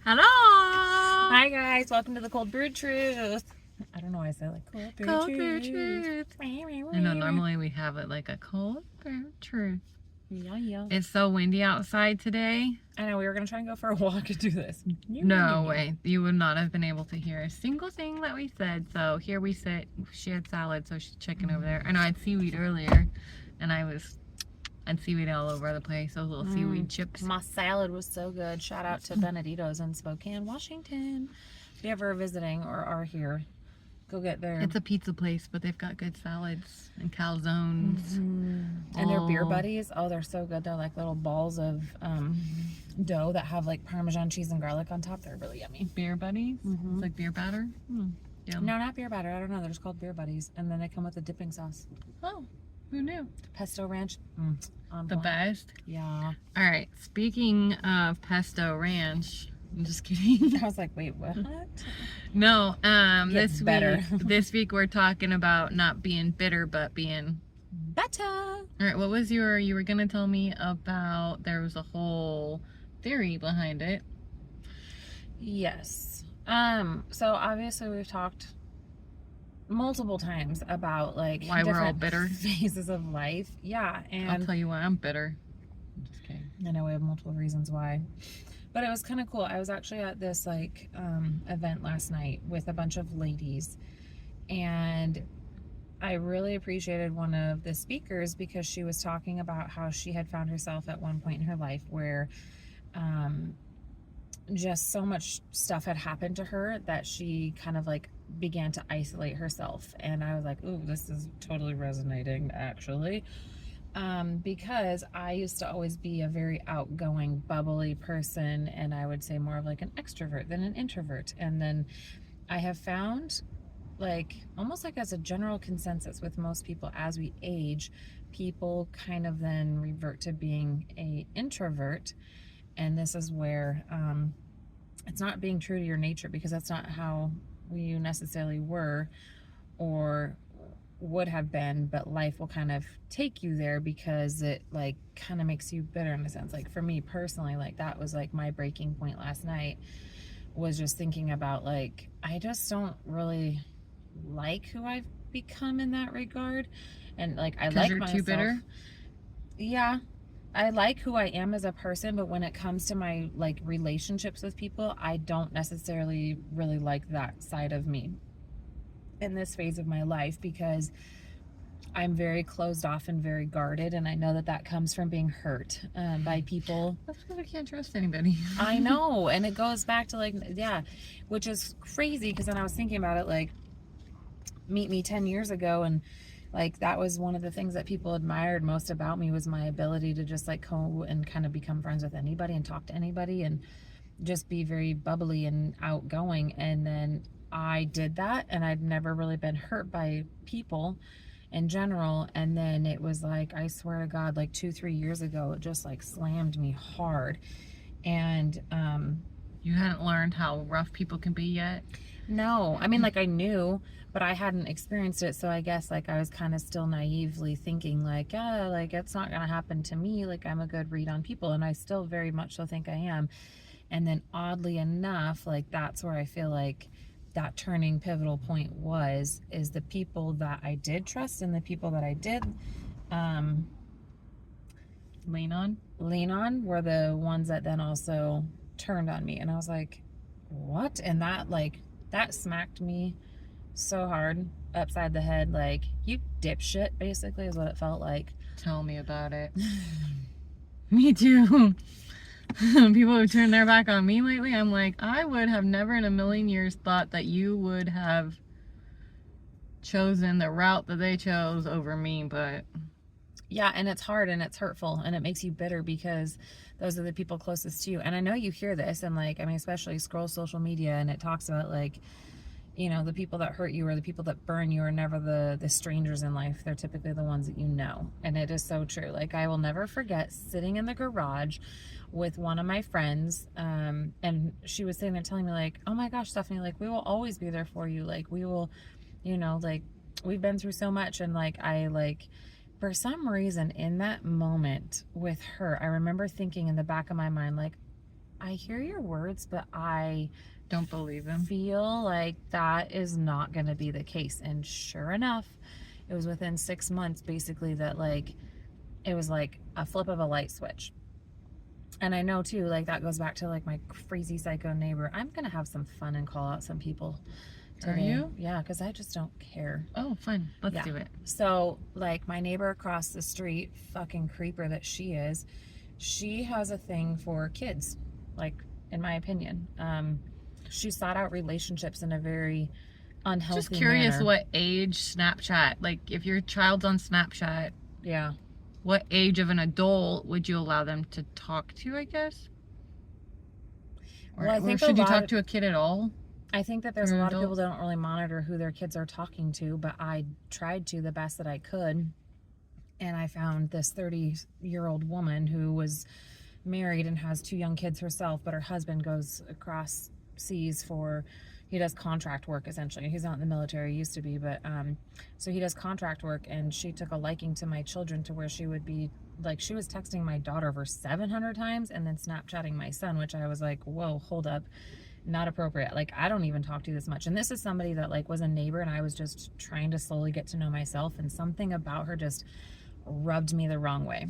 Hello! Hi guys, welcome to the Cold Brewed Truth. I don't know why I said like Cold Brewed Truth. I know normally we have it like a cold brewed truth. Yeah. It's so windy outside today. I know, we were going to try and go for a walk and do this. No way. You would not have been able to hear a single thing that we said. So here we sit. She had salad, so she's checking over there. I know I had seaweed earlier, and I had seaweed all over the place. Those little seaweed chips. My salad was so good. Shout out to Benedito's in Spokane, Washington. If you ever are visiting or are here, go get there. It's a pizza place, but they've got good salads and calzones. And their beer buddies, oh, they're so good. They're like little balls of dough that have like Parmesan cheese and garlic on top. They're really yummy. Beer buddies? It's like beer batter? Yum. No, not beer batter. I don't know. They're just called beer buddies. And then they come with a dipping sauce. Oh, who knew? Pesto ranch. The best? Yeah. All right, speaking of pesto ranch, I'm just kidding. I was like, wait, what? No, Gets better. This week we're talking about not being bitter, but being better. All right, what was you were gonna tell me about, there was a whole theory behind it. Yes. So obviously we've talked multiple times about like why we're all bitter phases of life. Yeah, and I'll tell you why I'm bitter. I'm just kidding. I know we have multiple reasons why. But it was kind of cool. I was actually at this like event last night with a bunch of ladies, and I really appreciated one of the speakers because she was talking about how she had found herself at one point in her life where just so much stuff had happened to her that she kind of like began to isolate herself. And I was like, ooh, this is totally resonating actually. Because I used to always be a very outgoing, bubbly person, and I would say more of like an extrovert than an introvert. And then I have found, like, almost like as a general consensus with most people, as we age, people kind of then revert to being a introvert. And this is where it's not being true to your nature, because that's not how you necessarily were or would have been, but life will kind of take you there because it like kind of makes you bitter in a sense. Like for me personally, like that was like my breaking point last night, was just thinking about like I just don't really like who I've become in that regard. And like I like myself. Too bitter? Yeah, I like who I am as a person, but when it comes to my like relationships with people, I don't necessarily really like that side of me in this phase of my life, because I'm very closed off and very guarded, and I know that that comes from being hurt by people. That's because I can't trust anybody. I know, and it goes back to like, yeah, which is crazy, because then I was thinking about it, like, meet me 10 years ago, and like that was one of the things that people admired most about me, was my ability to just like go and kind of become friends with anybody and talk to anybody and just be very bubbly and outgoing. And then I did that, and I'd never really been hurt by people in general. And then it was like, I swear to God, like 2-3 years ago, it just like slammed me hard. And you hadn't learned how rough people can be yet? No, I mean, like I knew, but I hadn't experienced it. So I guess like I was kind of still naively thinking like, yeah, like it's not gonna happen to me, like I'm a good read on people, and I still very much so think I am. And then oddly enough, like that's where I feel like that turning pivotal point is the people that I did trust and the people that I did lean on were the ones that then also turned on me. And I was like, what? And that like that smacked me so hard upside the head, like, you dipshit, basically is what it felt like. Tell me about it. Me too. People have turned their back on me lately. I'm like, I would have never in a million years thought that you would have chosen the route that they chose over me, but yeah, and it's hard and it's hurtful and it makes you bitter because those are the people closest to you. And I know you hear this, and like, I mean, especially scroll social media and it talks about like, you know, the people that hurt you or the people that burn you are never the strangers in life. They're typically the ones that you know. And it is so true. Like, I will never forget sitting in the garage with one of my friends, and she was sitting there telling me like, oh my gosh, Stephanie, like we will always be there for you. Like we will, you know, like we've been through so much. And like, I like, for some reason in that moment with her, I remember thinking in the back of my mind, like, I hear your words, but I don't believe him. Feel like that is not going to be the case. And sure enough, it was within 6 months basically that like it was like a flip of a light switch. And I know too, like that goes back to like my crazy psycho neighbor. I'm gonna have some fun and call out some people today. Are you? Yeah, because I just don't care. Oh, fine. Let's do it. So like my neighbor across the street, fucking creeper that she is, she has a thing for kids, like in my opinion. She sought out relationships in a very unhealthy Just curious manner. what age Snapchat, like if your child's on Snapchat, yeah, what age of an adult would you allow them to talk to, I guess? Or, well, I think should you talk to a kid at all? I think that there's a lot of people that don't really monitor who their kids are talking to, but I tried to the best that I could. And I found this 30-year-old woman who was married and has 2 young kids herself, but her husband goes across seas for, he does contract work essentially. He's not in the military, he used to be, but so he does contract work, and she took a liking to my children to where she would be like, she was texting my daughter over 700 times and then Snapchatting my son, which I was like, whoa, hold up, not appropriate. Like, I don't even talk to you this much. And this is somebody that like was a neighbor, and I was just trying to slowly get to know myself, and something about her just rubbed me the wrong way.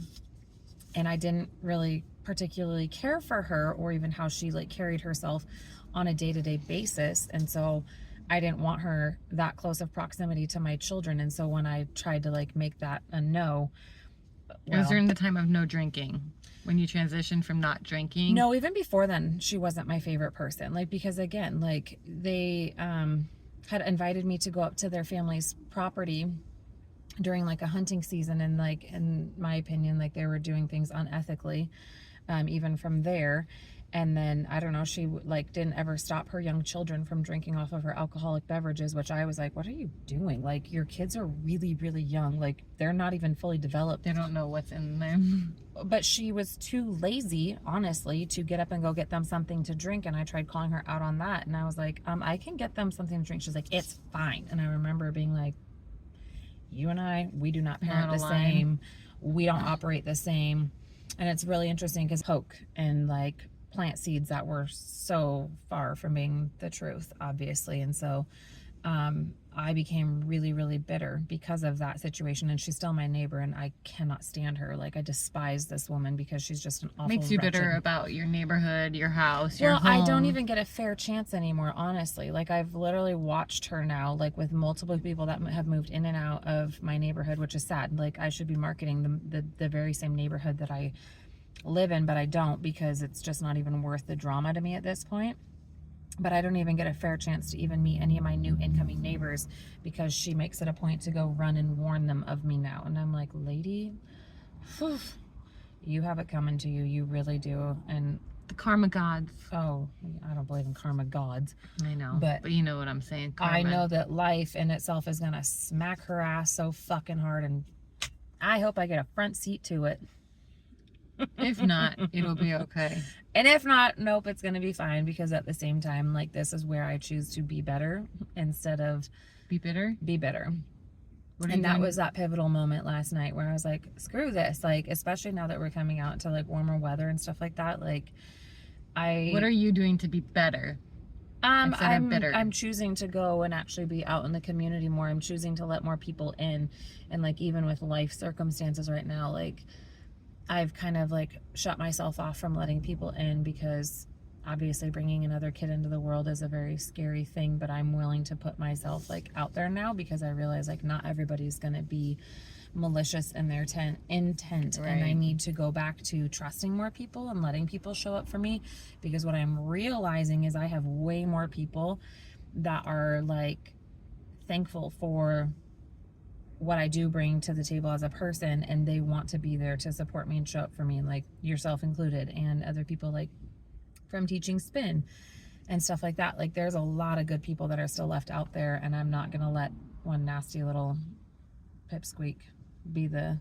And I didn't really particularly care for her or even how she like carried herself on a day-to-day basis. And so I didn't want her that close of proximity to my children. And so when I tried to like make that a no, it was during the time of no drinking, when you transitioned from not drinking? No, even before then, she wasn't my favorite person. Like, because again, like they had invited me to go up to their family's property during like a hunting season, and like in my opinion, like they were doing things unethically, even from there. And then I don't know, she like didn't ever stop her young children from drinking off of her alcoholic beverages, which I was like, what are you doing? Like, your kids are really, really young. Like, they're not even fully developed. They don't know what's in them. But she was too lazy, honestly, to get up and go get them something to drink. And I tried calling her out on that, and I was like, I can get them something to drink. She's like, it's fine. And I remember being like, you and I, we do not parent the same. We don't operate the same. And it's really interesting because poke and like plant seeds that were so far from being the truth, obviously. And so I became really, really bitter because of that situation. And she's still my neighbor, and I cannot stand her. Like, I despise this woman because she's just an awful Makes you bitter about your neighborhood, your house, your home. I don't even get a fair chance anymore, honestly. Like, I've literally watched her now, like with multiple people that have moved in and out of my neighborhood, which is sad. Like, I should be marketing the very same neighborhood that I live in, but I don't, because it's just not even worth the drama to me at this point. But I don't even get a fair chance to even meet any of my new incoming neighbors because she makes it a point to go run and warn them of me now. And I'm like, lady, whew, you have it coming to you. You really do. And the karma gods. Oh, I don't believe in karma gods. I know. But you know what I'm saying. Karma. I know that life in itself is going to smack her ass so fucking hard. And I hope I get a front seat to it. If not, it'll be okay. And if not, nope, it's going to be fine, because at the same time, like, this is where I choose to be better instead of be bitter. Be bitter. And that was that pivotal moment last night where I was like, screw this. Like, especially now that we're coming out into like warmer weather and stuff like that. Like, what are you doing to be better? Instead of bitter? I'm choosing to go and actually be out in the community more. I'm choosing to let more people in. And like, even with life circumstances right now, like, I've kind of like shut myself off from letting people in, because obviously bringing another kid into the world is a very scary thing, but I'm willing to put myself like out there now, because I realize like not everybody's going to be malicious in their intent. Right. And I need to go back to trusting more people and letting people show up for me, because what I'm realizing is I have way more people that are like thankful for what I do bring to the table as a person, and they want to be there to support me and show up for me, like yourself included, and other people like from teaching spin and stuff like that. Like, there's a lot of good people that are still left out there, and I'm not gonna let one nasty little pipsqueak be the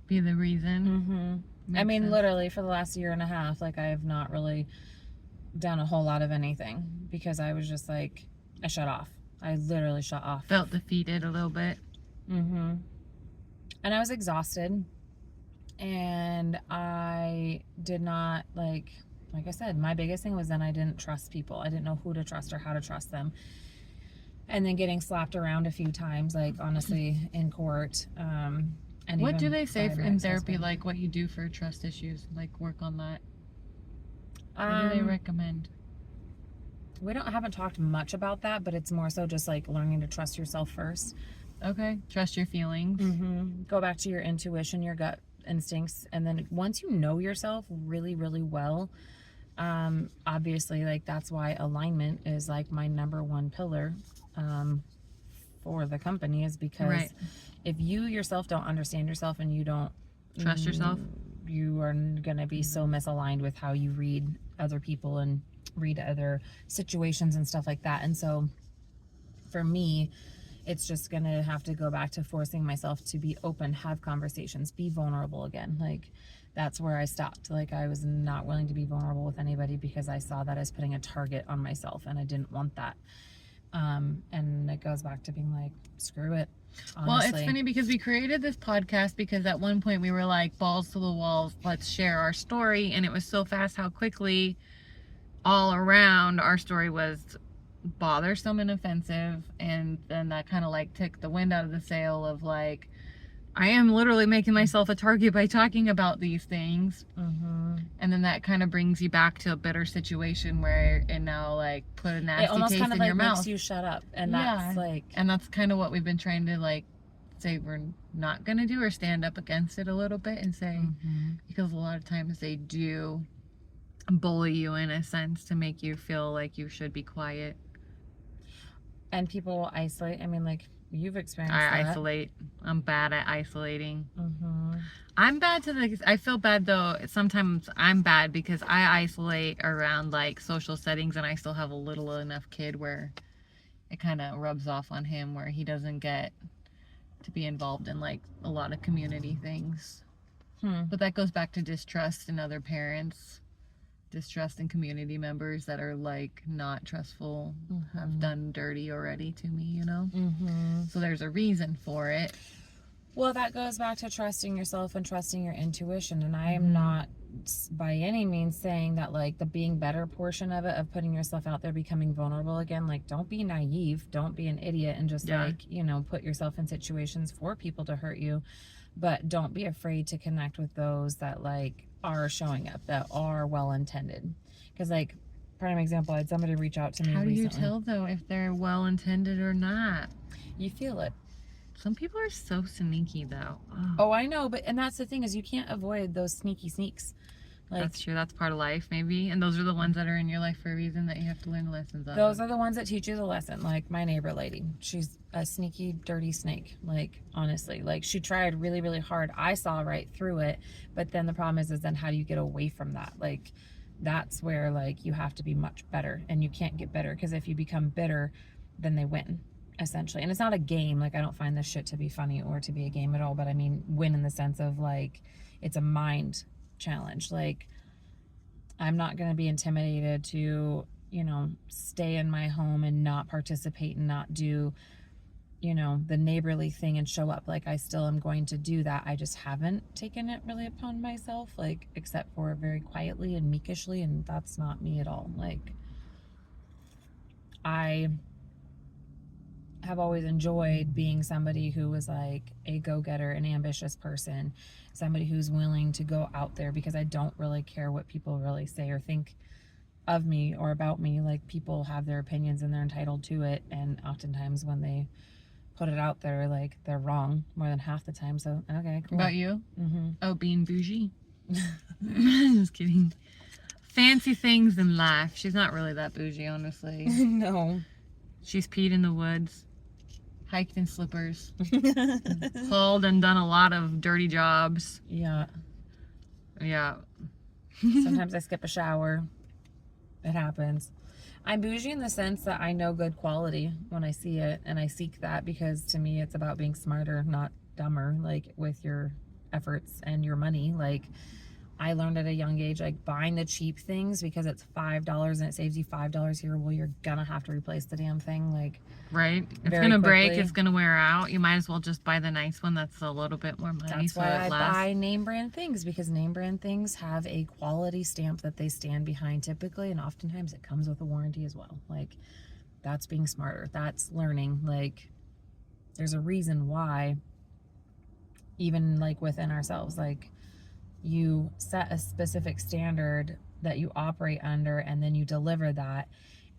reason. I mean, sense. Literally for the last year and a half, like, I have not really done a whole lot of anything, because I was just like, I shut off. I literally shut off. Felt defeated a little bit. And I was exhausted, and I did not like like I said, my biggest thing was then I didn't trust people. I didn't know who to trust or how to trust them. And then getting slapped around a few times, like honestly, in court. And What do even they say by my in therapy, ex-husband. like what you do for trust issues, like work on that? What do they recommend? We haven't talked much about that, but it's more so just like learning to trust yourself first. Okay, trust your feelings. Go back to your intuition, your gut instincts, and then once you know yourself really, really well, obviously, like that's why alignment is like my number one pillar for the company, is because Right. if you yourself don't understand yourself and you don't Trust yourself, you are going to be so misaligned with how you read other people and read other situations and stuff like that. And so for me, it's just going to have to go back to forcing myself to be open, have conversations, be vulnerable again. Like that's where I stopped. Like I was not willing to be vulnerable with anybody because I saw that as putting a target on myself and I didn't want that. And it goes back to being like, screw it. Honestly. Well, it's funny because we created this podcast because at one point we were like, balls to the walls, let's share our story. And it was so fast how quickly all around our story was bothersome and offensive. And then that kind of like took the wind out of the sail of like, I am literally making myself a target by talking about these things. And then that kind of brings you back to a bitter situation where it now like put a nasty it almost taste kind of in like your mouth. makes you shut up. And that's like, and that's kind of what we've been trying to like say we're not going to do, or stand up against it a little bit and say, because a lot of times they do bully you in a sense to make you feel like you should be quiet. And people will isolate. I mean, like you've experienced I that. isolate. I'm bad at isolating. I'm bad to the, I feel bad though, sometimes I'm bad because I isolate around like social settings and I still have a little enough kid where it kind of rubs off on him where he doesn't get to be involved in like a lot of community things. But that goes back to distrust in other parents, distrust in community members that are like not trustful, have done dirty already to me, you know? So there's a reason for it. Well, that goes back to trusting yourself and trusting your intuition. And I am not by any means saying that like the being better portion of it, of putting yourself out there, becoming vulnerable again, like don't be naive, don't be an idiot and just like, you know, put yourself in situations for people to hurt you. But don't be afraid to connect with those that like are showing up, that are well-intended. Because like, prime example, I had somebody reach out to me recently. How do you tell though if they're well-intended or not? You feel it. Some people are so sneaky though. Oh, I know, but and that's the thing, is you can't avoid those sneaky sneaks. Like, that's true. That's part of life, maybe. And those are the ones that are in your life for a reason that you have to learn lessons of. Those are the ones that teach you the lesson. Like my neighbor lady, she's a sneaky, dirty snake. Like honestly, like she tried really, really hard. I saw right through it, but then the problem is then how do you get away from that? Like that's where like you have to be much better, and you can't get better because if you become bitter, then they win. Essentially. And it's not a game. Like I don't find this shit to be funny or to be a game at all, but I mean win in the sense of like it's a mind challenge. Like I'm not going to be intimidated to, you know, stay in my home and not participate and not do, you know, the neighborly thing and show up. Like I still am going to do that. I just haven't taken it really upon myself, like except for very quietly and meekishly, and that's not me at all. Like I have always enjoyed being somebody who was like a go-getter, an ambitious person, somebody who's willing to go out there, because I don't really care what people really say or think of me or about me. Like people have their opinions and they're entitled to it, and oftentimes when they put it out there, like they're wrong more than half the time. So okay, cool. About you? Oh, being bougie? Just kidding. Fancy things in life. She's not really that bougie, honestly. No. She's peed in the woods, hiked in slippers, hauled and done a lot of dirty jobs. Yeah. Sometimes I skip a shower. It happens. I'm bougie in the sense that I know good quality when I see it, and I seek that because to me it's about being smarter, not dumber, like with your efforts and your money. Like I learned at a young age, like buying the cheap things because it's $5 and it saves you $5 here. Well, you're gonna have to replace the damn thing, like, right? It's very gonna break. quickly. It's gonna wear out. You might as well just buy the nice one that's a little bit more money. That's so why it I lasts. buy name brand things, because name brand things have a quality stamp that they stand behind typically, and oftentimes it comes with a warranty as well. Like, that's being smarter. That's learning. Like, there's a reason why, even like within ourselves, like, you set a specific standard that you operate under, and then you deliver that,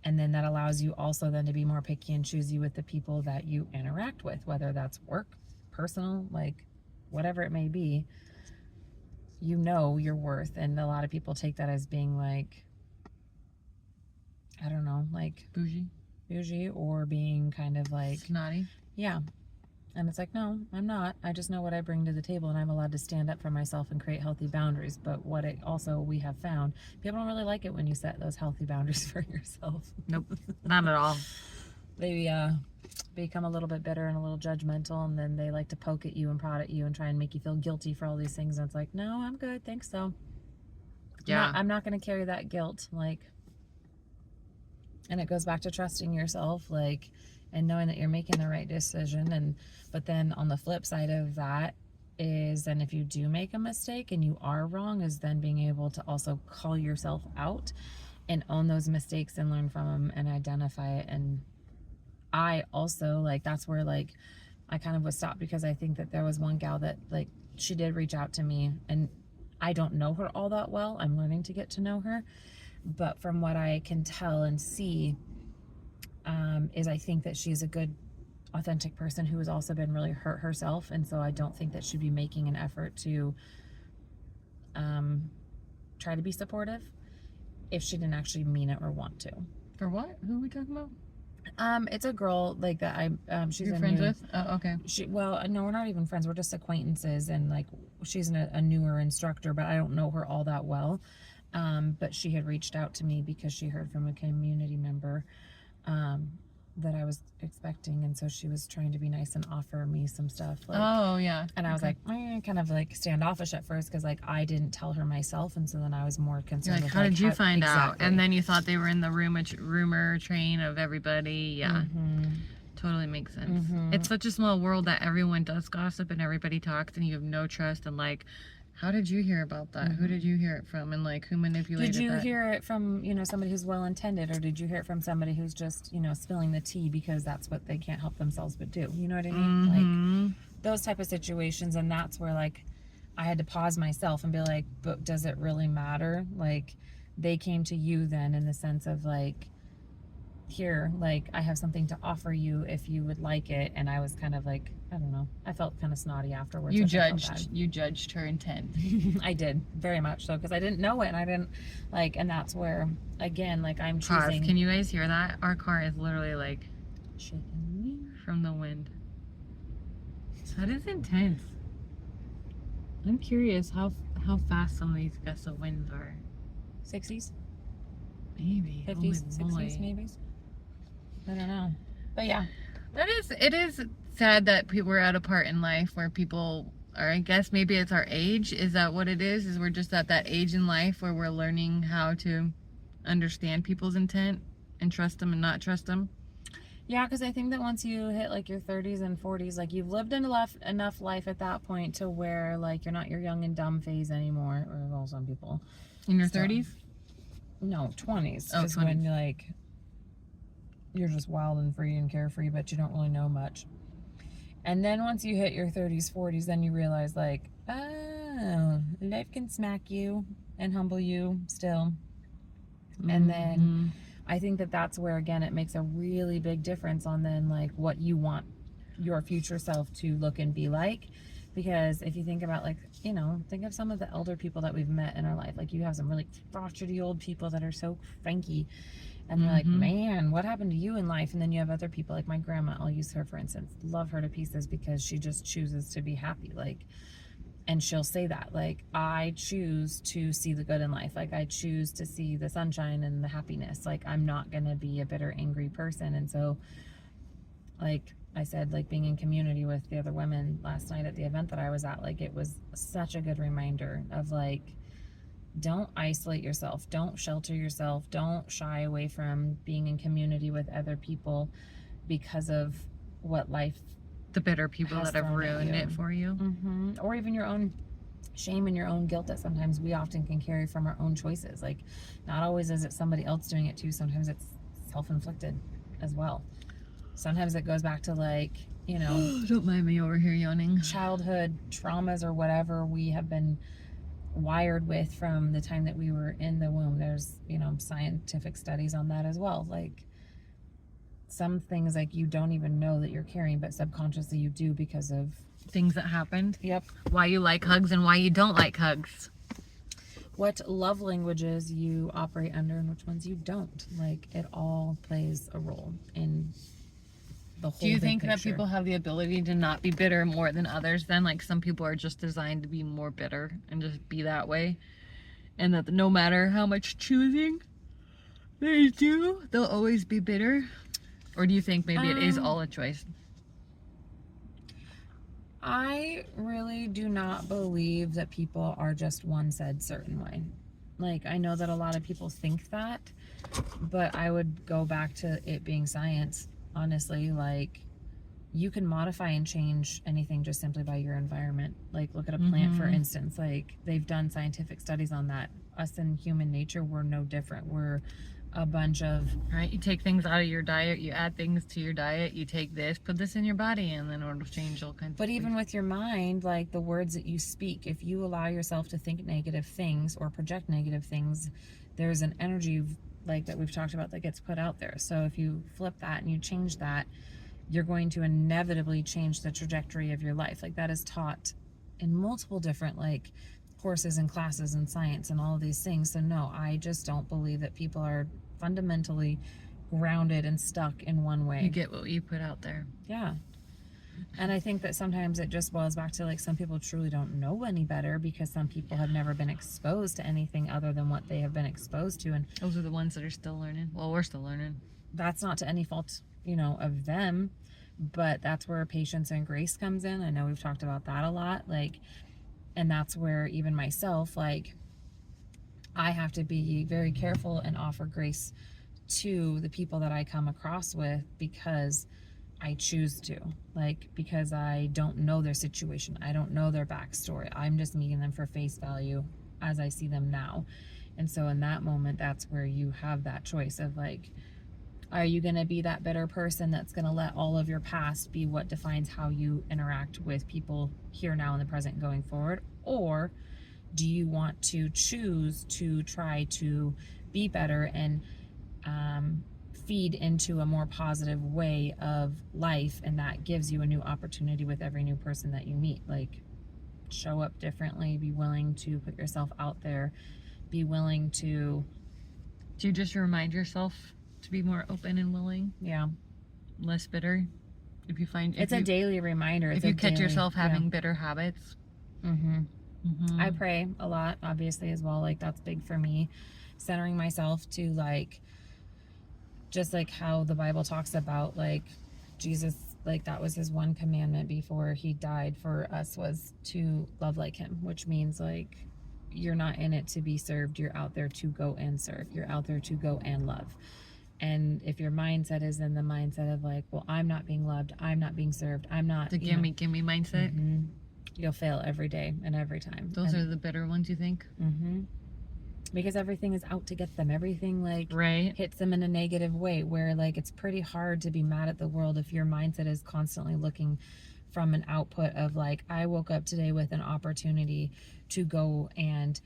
and then that allows you also then to be more picky and choosy with the people that you interact with, whether that's work, personal, like whatever it may be. You know your worth, and a lot of people take that as being like, I don't know, like bougie, or being kind of like snotty. Yeah. And it's like, no, I'm not. I just know what I bring to the table, and I'm allowed to stand up for myself and create healthy boundaries. But what it also, we have found, people don't really like it when you set those healthy boundaries for yourself. Nope, not at all. They become a little bit bitter and a little judgmental, and then they like to poke at you and prod at you and try and make you feel guilty for all these things. And it's like, no, I'm good. Thanks, though. Yeah. I'm not going to carry that guilt. Like, and it goes back to trusting yourself, like, and knowing that you're making the right decision. And but then on the flip side of that is, and if you do make a mistake and you are wrong, is then being able to also call yourself out and own those mistakes and learn from them and identify it. And I also, like, that's where, like, I kind of was stopped, because I think that there was one gal that, like, she did reach out to me, and I don't know her all that well. I'm learning to get to know her, but from what I can tell and see, is I think that she's a good, authentic person who has also been really hurt herself. And so I don't think that she'd be making an effort to try to be supportive if she didn't actually mean it or want to. For what? Who are we talking about? It's a girl like that. She's You're friends with? Oh, okay. Well, no, we're not even friends. We're just acquaintances, and like, she's a newer instructor, but I don't know her all that well. But she had reached out to me because she heard from a community member that I was expecting, and so she was trying to be nice and offer me some stuff. Like, oh, yeah. and I was like, kind of like standoffish at first, because like I didn't tell her myself, and so then I was more concerned. You're like, with, how did you find out? Exactly. And then you thought they were in the rumor train of everybody. Yeah. Mm-hmm. Totally makes sense. Mm-hmm. It's such a small world that everyone does gossip and everybody talks, and you have no trust. And like, how did you hear about that? Mm-hmm. Who did you hear it from? And like, who manipulated that? Did you hear it from, somebody who's well-intended, or did you hear it from somebody who's just, spilling the tea because that's what they can't help themselves but do? You know what I mean? Mm-hmm. Like, those type of situations. And that's where, like, I had to pause myself and be like, but does it really matter? Like, they came to you then in the sense of like, here, like, I have something to offer you if you would like it. And I was kind of like, I don't know, I felt kind of snotty afterwards. You judged her intent. I did, very much so, because I didn't know it, and I didn't, like, and that's where, again, like, I'm choosing. Pause. Can you guys hear that? Our car is literally like shaking from the wind. That is intense. I'm curious how fast some of these gusts of winds are. 60s, maybe 50s, 60s, maybe. I don't know, but yeah, it is sad that we're at a part in life where people are, I guess maybe it's our age. Is that what it is? Is we're just at that age in life where we're learning how to understand people's intent and trust them and not trust them? Yeah, because I think that once you hit like your 30s and 40s, like, you've lived enough life at that point to where, like, you're not your young and dumb phase anymore, or well, some people. In your 30s? No, 20s. Oh, 20s. When, like, you're just wild and free and carefree, but you don't really know much. And then once you hit your 30s, 40s, then you realize, like, oh, life can smack you and humble you still. Mm-hmm. And then I think that that's where, again, it makes a really big difference on then, like, what you want your future self to look and be like. Because if you think about, like, think of some of the elder people that we've met in our life. Like, you have some really crotchety old people that are so cranky. And they're like, man, what happened to you in life? And then you have other people, like my grandma, I'll use her for instance. Love her to pieces because she just chooses to be happy. Like, and she'll say that, like, I choose to see the good in life. Like, I choose to see the sunshine and the happiness. Like, I'm not going to be a bitter, angry person. And so, like I said, like, being in community with the other women last night at the event that I was at, like, it was such a good reminder of, like, don't isolate yourself. Don't shelter yourself. Don't shy away from being in community with other people because of what life The bitter people has that have thrown at ruined you. it for you. Or even your own shame and your own guilt that sometimes we often can carry from our own choices. Like, not always is it somebody else doing it too. Sometimes it's self-inflicted as well. Sometimes it goes back to, like, you know, Don't mind me over here yawning. childhood traumas or whatever we have been wired with from the time that we were in the womb. There's, you know, scientific studies on that as well. Like, some things, like, you don't even know that you're carrying, but subconsciously you do because of Things that happened. Yep. Why you like hugs and why you don't like hugs. What love languages you operate under and which ones you don't. Like, it all plays a role in the whole Do you big think that picture. people have the ability to not be bitter more than others then? Like, some people are just designed to be more bitter and just be that way. And that no matter how much choosing they do, they'll always be bitter? Or do you think maybe it is all a choice? I really do not believe that people are just one said certain way. Like, I know that a lot of people think that, but I would go back to it being science, honestly. Like, you can modify and change anything just simply by your environment. Like, look at a plant, for instance. Like, they've done scientific studies on that. Us in human nature, we're no different. We're a bunch of... Right? You take things out of your diet, you add things to your diet, you take this, put this in your body, and then it'll change all kinds of But even things. with your mind, like, the words that you speak, if you allow yourself to think negative things or project negative things, there's an energy, like, that we've talked about that gets put out there. So if you flip that and you change that, you're going to inevitably change the trajectory of your life. Like, that is taught in multiple different, like, courses and classes and science and all of these things. So no, I just don't believe that people are fundamentally grounded and stuck in one way. You get what you put out there. Yeah. And I think that sometimes it just boils back to, like, some people truly don't know any better because some people have never been exposed to anything other than what they have been exposed to. And Those are the ones that are still learning. Well, we're still learning. that's not to any fault, you know, of them, but that's where patience and grace comes in. I know we've talked about that a lot. Like, and that's where even myself, like, I have to be very careful and offer grace to the people that I come across with because I choose to, like, because I don't know their situation. I don't know their backstory. I'm just meeting them for face value as I see them now. And so in that moment, that's where you have that choice of, like, are you going to be that bitter person that's going to let all of your past be what defines how you interact with people here, now, in the present, going forward? Or do you want to choose to try to be better and feed into a more positive way of life, and that gives you a new opportunity with every new person that you meet? Like, show up differently, be willing to put yourself out there, be willing to... Do you just remind yourself to be more open and willing, Yeah. less bitter? If you find... It's a daily reminder. If you catch yourself having bitter habits. I pray a lot, obviously, as well. Like, that's big for me. Centering myself to, like, just like how the Bible talks about, like, Jesus, like, that was his one commandment before he died for us, was to love like him, which means, like, you're not in it to be served. You're out there to go and serve. You're out there to go and love. And if your mindset is in the mindset of, like, well, I'm not being loved, I'm not being served, I'm not... The gimme mindset. You'll fail every day and every time. Those are the bitter ones, you think? Because everything is out to get them. Everything, like, Right. hits them in a negative way, where, like, it's pretty hard to be mad at the world if your mindset is constantly looking from an output of, like, I woke up today with an opportunity to go and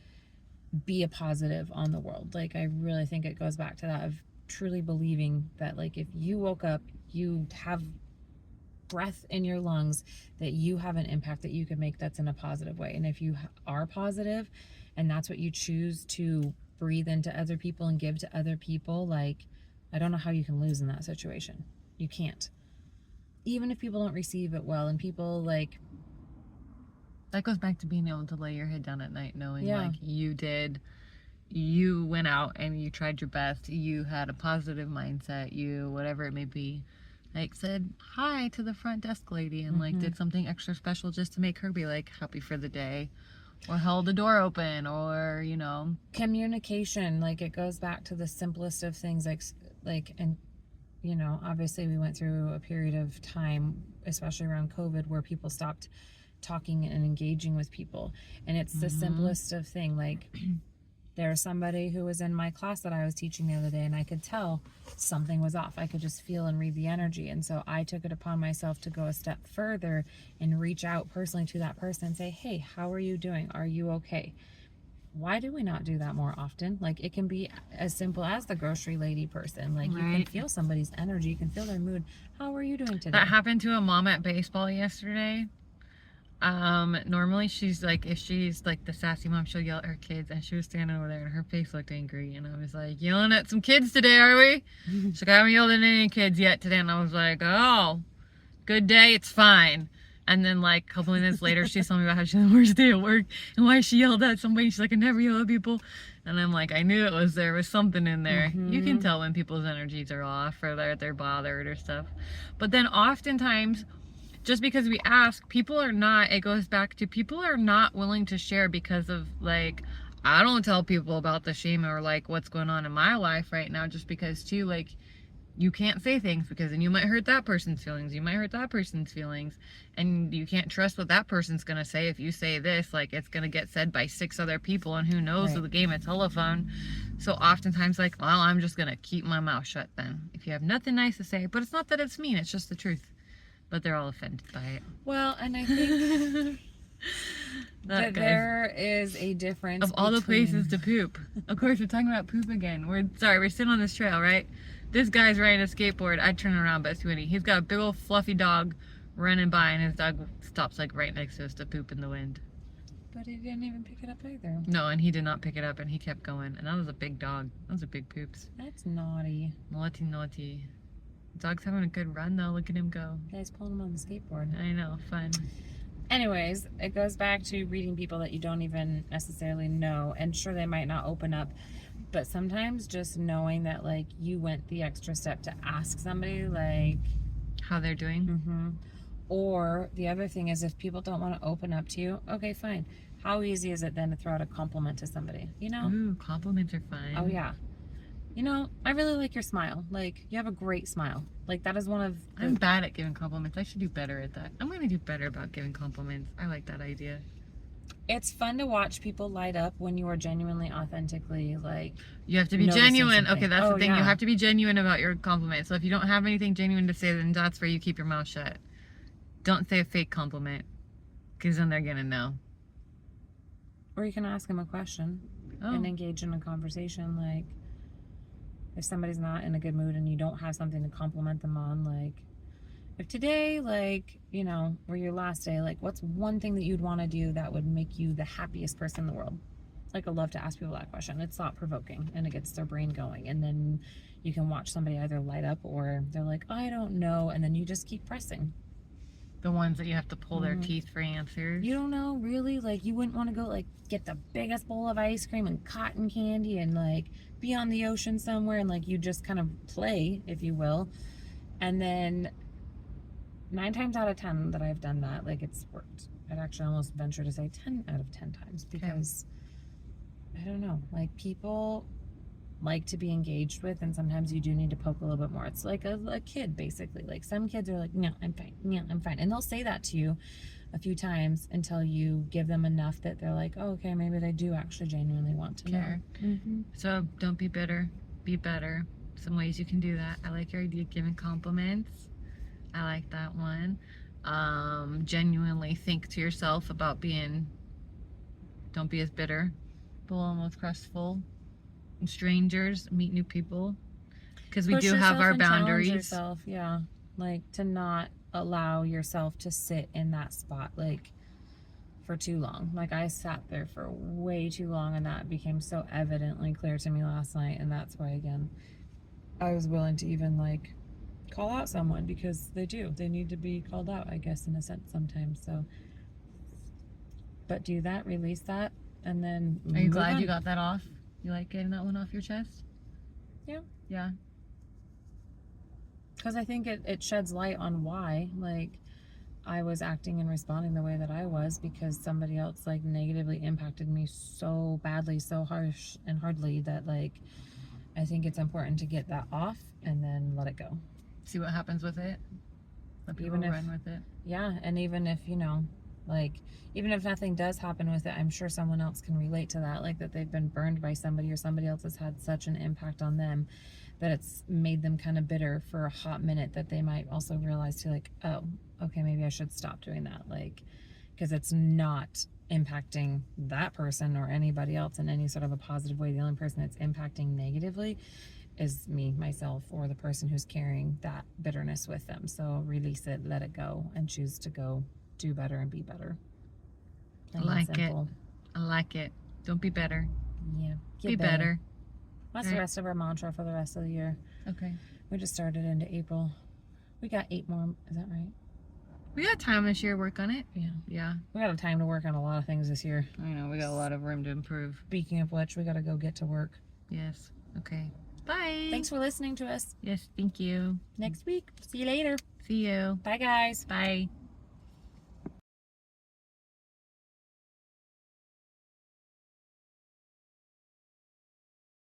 be a positive on the world. Like, I really think it goes back to that of truly believing that, like, if you woke up, you have breath in your lungs, that you have an impact that you can make that's in a positive way. And if you are positive and that's what you choose to breathe into other people and give to other people, like, I don't know how you can lose in that situation. You can't. Even if people don't receive it well, and people, like... That goes back to being able to lay your head down at night knowing, Yeah. like, you went out and you tried your best, you had a positive mindset, you, whatever it may be, like, said hi to the front desk lady and like did something extra special just to make her be, like, happy for the day, Or held the door open, or, you know. Communication, like, it goes back to the simplest of things, like, and, you know, obviously we went through a period of time, especially around COVID, where people stopped talking and engaging with people. And it's the simplest of thing. Like, there's somebody who was in my class that I was teaching the other day, and I could tell something was off. I could just feel and read the energy. And so I took it upon myself to go a step further and reach out personally to that person and say, hey, how are you doing? Are you okay? Why do we not do that more often? Like, it can be as simple as the grocery lady person. Like, you can feel somebody's energy. You can feel their mood. How are you doing today? That happened to a mom at baseball yesterday. Normally she's like, if she's like the sassy mom, she'll yell at her kids, and she was standing over there and her face looked angry, and I was like, yelling at some kids today, are we? She's like, I haven't yelled at any kids yet today, and I was like, oh, good day, it's fine. And then like a couple minutes later, she's telling me about how she had the worst day at work and why she yelled at somebody. She's like, I never yell at people. And I'm like, I knew there was something in there. You can tell when people's energies are off, or they're bothered or stuff. But then oftentimes, just because we ask, it goes back to people are not willing to share because of, like, I don't tell people about the shame or like what's going on in my life right now, just because too, like, you can't say things because then you might hurt that person's feelings. You might hurt that person's feelings, and you can't trust what that person's gonna say. If you say this, like, it's gonna get said by 6 other people, and who knows with the game of telephone. So oftentimes, like, well, I'm just gonna keep my mouth shut then. If you have nothing nice to say, but it's not that it's mean, it's just the truth. But they're all offended by it. Well, and I think that there is a difference of all the places to poop. Of course, we're talking about poop again. We're sitting on this trail, right? This guy's riding a skateboard. I'd turn around, but it's windy. He's got a big old fluffy dog running by, and his dog stops like right next to us to poop in the wind. But he didn't even pick it up either. No, and he did not pick it up, and he kept going. And that was a big dog. Those are big poops. That's naughty. Naughty, naughty. Dog's having a good run though. Look at him go. Guy's pulling him on the skateboard. I know, fun. Anyways, it goes back to reading people that you don't even necessarily know, and sure, they might not open up, but sometimes just knowing that, like, you went the extra step to ask somebody, like, how they're doing. Or the other thing is, if people don't want to open up to you, okay, fine. How easy is it then to throw out a compliment to somebody? You know? Ooh, compliments are fun. Oh yeah. You know, I really like your smile. Like, you have a great smile. Like, that is one of the... I'm bad at giving compliments. I should do better at that. I'm going to do better about giving compliments. I like that idea. It's fun to watch people light up when you are genuinely, authentically, like... You have to be genuine. Something. Okay, that's the thing. Yeah. You have to be genuine about your compliment. So if you don't have anything genuine to say, then that's where you keep your mouth shut. Don't say a fake compliment, because then they're going to know. Or you can ask them a question and engage in a conversation, like... If somebody's not in a good mood and you don't have something to compliment them on, like, if today, like, you know, or your last day, like, what's one thing that you'd want to do that would make you the happiest person in the world? Like, I love to ask people that question. It's thought-provoking, and it gets their brain going. And then you can watch somebody either light up, or they're like, I don't know, and then you just keep pressing. The ones that you have to pull their teeth for answers. You don't know, really? Like, you wouldn't want to go, like, get the biggest bowl of ice cream and cotton candy and, like, be on the ocean somewhere, and, like, you just kind of play, if you will. And then 9 times out of 10 that I've done that, like, it's worked. I'd actually almost venture to say 10 out of 10 times, because, I don't know, like, people like to be engaged with, and sometimes you do need to poke a little bit more. It's like a kid, basically. Like, some kids are like, no, I'm fine. Yeah, I'm fine. And they'll say that to you a few times until you give them enough that they're like, oh, okay, maybe they do actually genuinely want to care. So don't be bitter. Be better. Some ways you can do that. I like your idea of giving compliments. I like that one. Genuinely think to yourself about don't be as bitter, but almost crestful. Strangers, meet new people, because we do have our boundaries. Yourself, yeah, like, to not allow yourself to sit in that spot, like, for too long. Like, I sat there for way too long, and that became so evidently clear to me last night. And that's why, again, I was willing to even, like, call out someone, because they need to be called out, I guess, in a sense sometimes. So, but do that, release that, and then are you glad you got that off? You like getting that one off your chest? Yeah. Yeah. Because I think it sheds light on why. Like, I was acting and responding the way that I was because somebody else like negatively impacted me so badly, so harsh and hardly that like I think it's important to get that off and then let it go. See what happens with it. Let people Even if- run with it. Yeah, and even if, you know, like, even if nothing does happen with it, I'm sure someone else can relate to that, like that they've been burned by somebody or somebody else has had such an impact on them that it's made them kind of bitter for a hot minute that they might also realize too, like, oh, okay, maybe I should stop doing that, like, because it's not impacting that person or anybody else in any sort of a positive way. The only person it's impacting negatively is me, myself, or the person who's carrying that bitterness with them. So release it, let it go, and choose to go do better and be better. I like it. I like it. Don't be better. Yeah. Be better. That's Right. the rest of our mantra for the rest of the year. Okay. We just started into April. We got 8 more. Is that right? We got time this year to work on it. Yeah. Yeah. We got a time to work on a lot of things this year. I know. We got a lot of room to improve. Speaking of which, we got to go get to work. Yes. Okay. Bye. Thanks for listening to us. Yes. Thank you. Next week. See you later. See you. Bye, guys. Bye.